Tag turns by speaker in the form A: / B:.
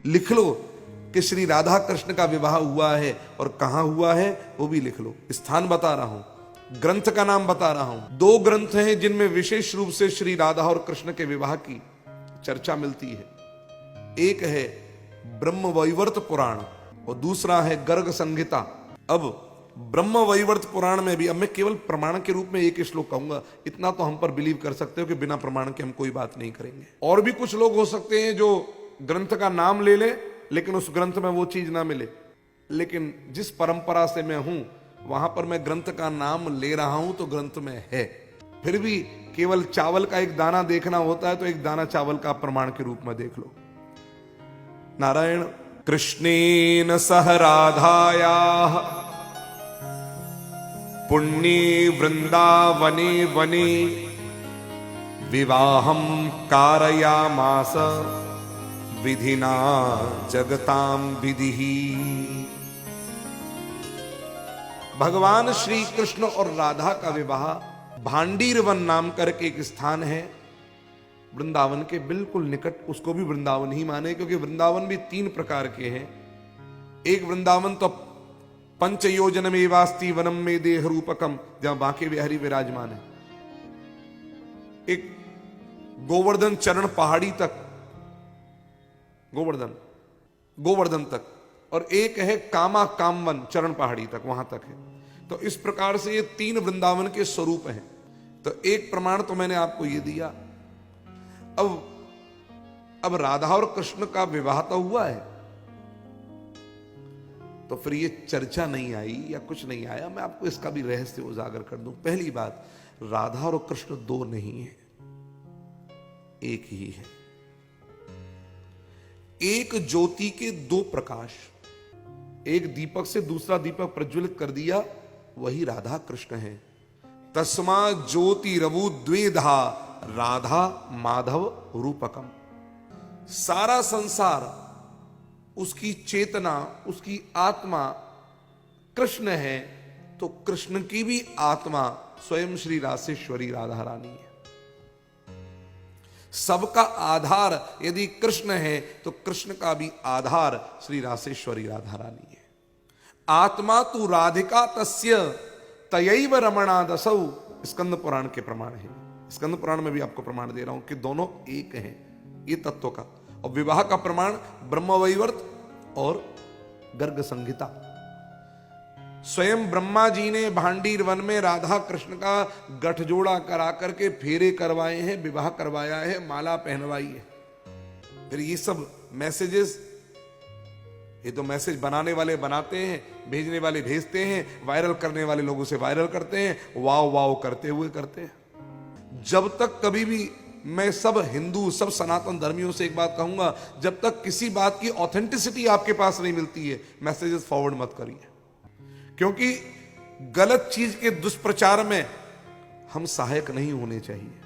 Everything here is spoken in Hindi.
A: लिख लो कि श्री राधा कृष्ण का विवाह हुआ है और कहां हुआ है वो भी लिख लो। स्थान बता रहा हूं, ग्रंथ का नाम बता रहा हूं। दो ग्रंथ हैं जिनमें विशेष रूप से श्री राधा और कृष्ण के विवाह की चर्चा मिलती है। एक है ब्रह्म वैवर्त पुराण और दूसरा है गर्ग संहिता। अब ब्रह्म वैवर्त पुराण में भी, अब मैं केवल प्रमाण के रूप में एक श्लोक कहूंगा, इतना तो हम पर बिलीव कर सकते हो कि बिना प्रमाण के हम कोई बात नहीं करेंगे। और भी कुछ लोग हो सकते हैं जो ग्रंथ का नाम ले ले लेकिन उस ग्रंथ में वो चीज ना मिले। लेकिन जिस परंपरा से मैं हूं वहां पर मैं ग्रंथ का नाम ले रहा हूं तो ग्रंथ में है। फिर भी केवल चावल का एक दाना देखना होता है तो एक दाना चावल का प्रमाण के रूप में देख लो। नारायण। कृष्णेन सह राधायाः पुण्ये वृंदावने वने विवाहं कारयामास विधिना जगतां विधिः। भगवान श्री कृष्ण और राधा का विवाह भांडीरवन नाम करके एक स्थान है वृंदावन के बिल्कुल निकट। उसको भी वृंदावन ही माने क्योंकि वृंदावन भी तीन प्रकार के हैं। एक वृंदावन तो पंचयोजन में वास्ती वनम में देह रूपकम, जहां बांके बिहारी विराजमान है। एक गोवर्धन चरण पहाड़ी तक, गोवर्धन तक, और एक है कामा कामवन चरण पहाड़ी तक, वहां तक है। तो इस प्रकार से ये तीन वृंदावन के स्वरूप हैं। तो एक प्रमाण तो मैंने आपको ये दिया। अब राधा और कृष्ण का विवाह तो हुआ है तो फिर ये चर्चा नहीं आई या कुछ नहीं आया। मैं आपको इसका भी रहस्य उजागर कर दूं। पहली बात, राधा और कृष्ण दो नहीं है, एक ही है। एक ज्योति के दो प्रकाश, एक दीपक से दूसरा दीपक प्रज्वलित कर दिया, वही राधा कृष्ण है। तस्मा ज्योति रवु द्वेधा राधा माधव रूपकम। सारा संसार, उसकी चेतना, उसकी आत्मा कृष्ण है तो कृष्ण की भी आत्मा स्वयं श्री रासेश्वरी राधा रानी है। सबका आधार यदि कृष्ण है तो कृष्ण का भी आधार श्री रासेश्वरी राधा रानी है। आत्मा तु राधिका तस्य तयैव रमणा दसौ, स्कंद पुराण के प्रमाण है। स्कंद पुराण में भी आपको प्रमाण दे रहा हूं कि दोनों एक हैं ये तत्व का। और विवाह का प्रमाण ब्रह्मवैवर्त और गर्ग संहिता। स्वयं ब्रह्मा जी ने भांडीर वन में राधा कृष्ण का गठजोड़ा करा करके फेरे करवाए हैं, विवाह करवाया है, माला पहनवाई है। फिर ये सब मैसेजेस, ये तो मैसेज बनाने वाले बनाते हैं, भेजने वाले भेजते हैं, वायरल करने वाले लोगों से वायरल करते हैं, वाव वाव करते हुए करते हैं। जब तक कभी भी मैं सब हिंदू, सब सनातन धर्मियों से एक बात कहूंगा, जब तक किसी बात की ऑथेंटिसिटी आपके पास नहीं मिलती है, मैसेजेस फॉरवर्ड मत करिए। क्योंकि गलत चीज के दुष्प्रचार में हम सहायक नहीं होने चाहिए।